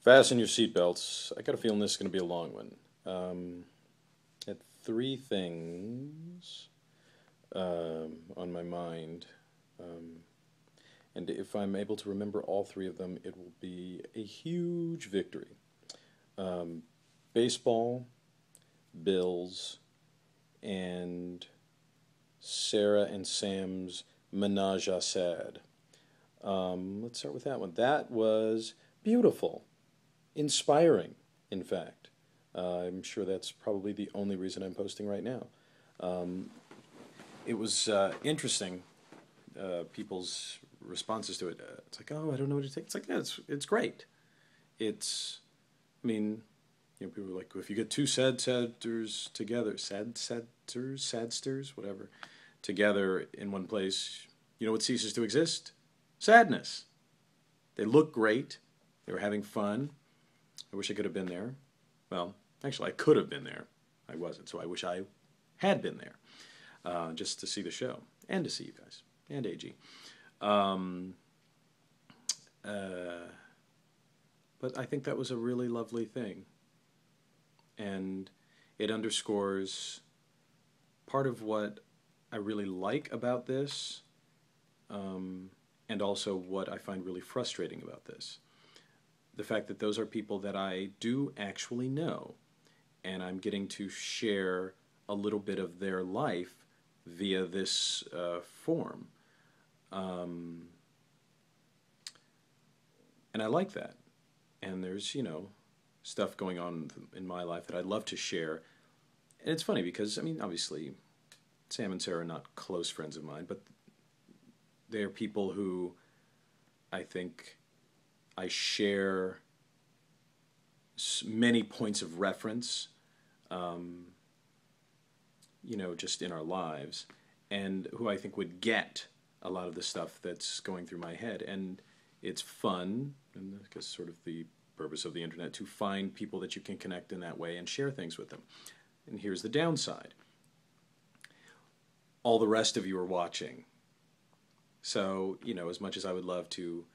Fasten your seatbelts. I got a feeling this is going to be a long one. Had three things on my mind, and if I'm able to remember all three of them, it will be a huge victory. Um, Baseball, Bills, and Sarah and Sam's menage a sad. Let's start with that one. That was beautiful. Inspiring, in fact. I'm sure that's probably the only reason I'm posting right now. Um, it was interesting, people's responses to it. It's like, oh, I don't know what to take. It's like, yeah, it's great. It's, I mean, people are like, if you get two sadsters together, sadsters, whatever, together in one place, you know what ceases to exist? Sadness. They look great. They were having fun. I wish I could have been there. Well, actually, I could have been there. I wasn't, so I wish I had been there just to see the show and to see you guys and AG. Um, uh, but I think that was a really lovely thing, and it underscores part of what I really like about this, and also what I find really frustrating about this. The fact that those are people that I do actually know, and I'm getting to share a little bit of their life via this form. Um, and I like that. And there's, stuff going on in my life that I'd love to share. And it's funny because, I mean, obviously, Sam and Sarah are not close friends of mine, but they're people who I think I share many points of reference, just in our lives, and who I think would get a lot of the stuff that's going through my head. And it's fun, and I guess sort of the purpose of the internet, to find people that you can connect in that way and share things with them. And here's the downside. All the rest of you are watching. So, as much as I would love to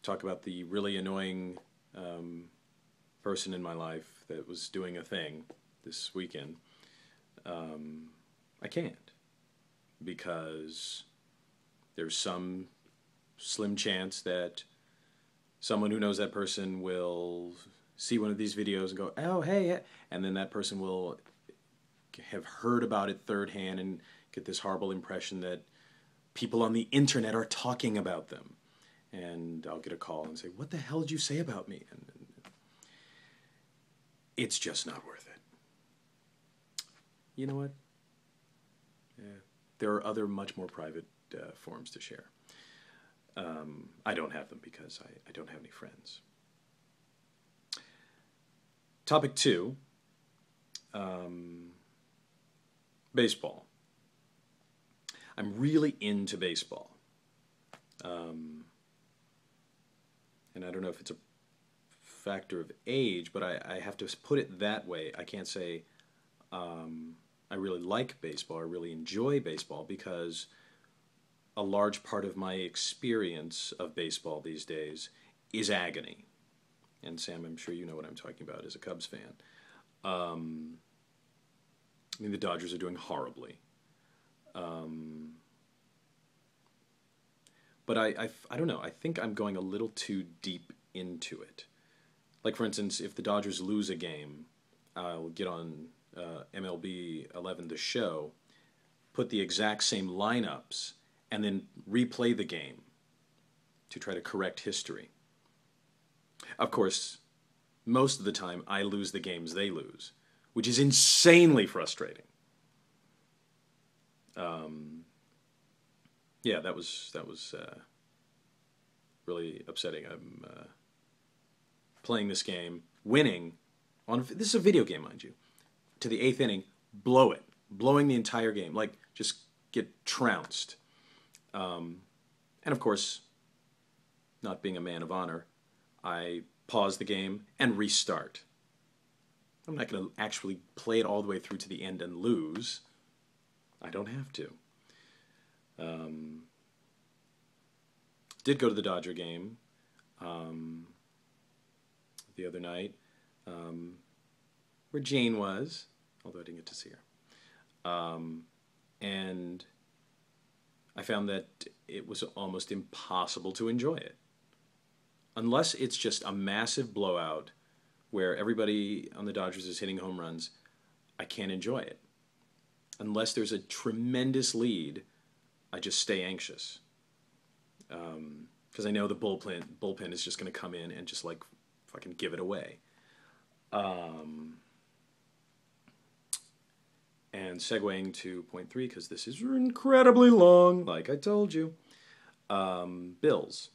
talk about the really annoying person in my life that was doing a thing this weekend, I can't, because there's some slim chance that someone who knows that person will see one of these videos and go, oh, hey, and then that person will have heard about it third hand and get this horrible impression that people on the internet are talking about them. And I'll get a call and say, what the hell did you say about me? And it's just not worth it. You know what? Yeah, there are other much more private forms to share. I don't have them because I don't have any friends. Topic 2, baseball. I'm really into baseball. And I don't know if it's a factor of age, but I have to put it that way. I can't say I really like baseball, I really enjoy baseball, because a large part of my experience of baseball these days is agony. And Sam, I'm sure you know what I'm talking about as a Cubs fan. I mean, the Dodgers are doing horribly. But I don't know, I think I'm going a little too deep into it. Like, for instance, if the Dodgers lose a game, I'll get on MLB 11, the show, put the exact same lineups, and then replay the game to try to correct history. Of course, most of the time I lose the games they lose, which is insanely frustrating. Yeah, that was really upsetting. I'm playing this game, winning this is a video game, mind you, to the 8th inning, blowing the entire game, like just get trounced. And of course, not being a man of honor, I pause the game and restart. I'm not going to actually play it all the way through to the end and lose. I don't have to. Did go to the Dodger game. the other night, where Jane was, although I didn't get to see her. And I found that it was almost impossible to enjoy it. Unless it's just a massive blowout where everybody on the Dodgers is hitting home runs, I can't enjoy it. Unless there's a tremendous lead, I just stay anxious. Because I know the bullpen is just going to come in and just like fucking give it away. And segueing to point 3, because this is incredibly long, like I told you. Bills.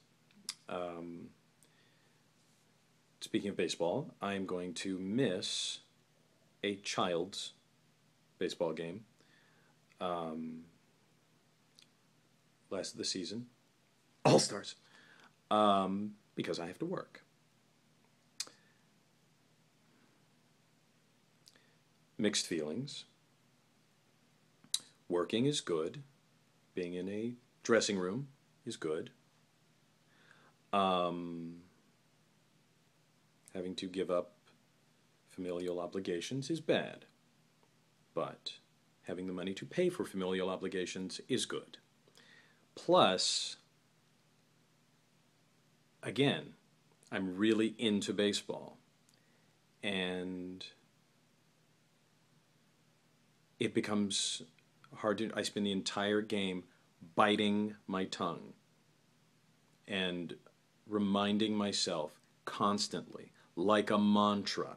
Speaking of baseball, I am going to miss a child's baseball game. Last of the season. All-Stars. Because I have to work. Mixed feelings. Working is good. Being in a dressing room is good. Having to give up familial obligations is bad. But having the money to pay for familial obligations is good. Plus, again, I'm really into baseball. And it becomes hard to... I spend the entire game biting my tongue and reminding myself constantly, like a mantra,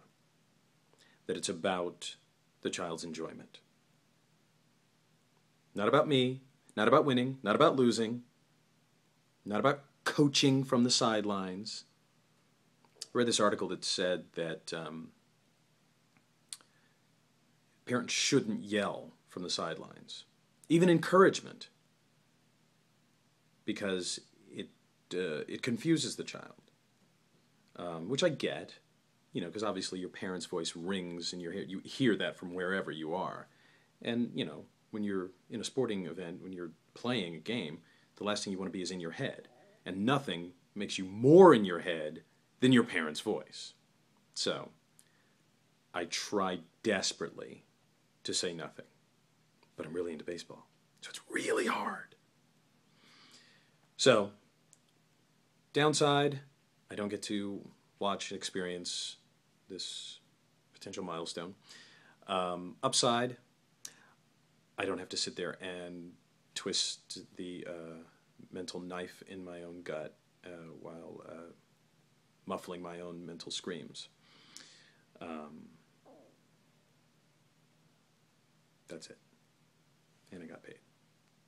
that it's about the child's enjoyment. Not about me, not about winning, not about losing, not about coaching from the sidelines. I read this article that said that parents shouldn't yell from the sidelines, even encouragement, because it confuses the child, which I get, you know, because obviously your parent's voice rings in your head. You hear that from wherever you are, and you know, when you're in a sporting event, when you're playing a game, the last thing you want to be is in your head, and nothing makes you more in your head than your parent's voice. So I try desperately to say nothing, but I'm really into baseball, so it's really hard. So, downside, I don't get to watch and experience this potential milestone. Upside, I don't have to sit there and twist the mental knife in my own gut while muffling my own mental screams. That's it. And I got paid.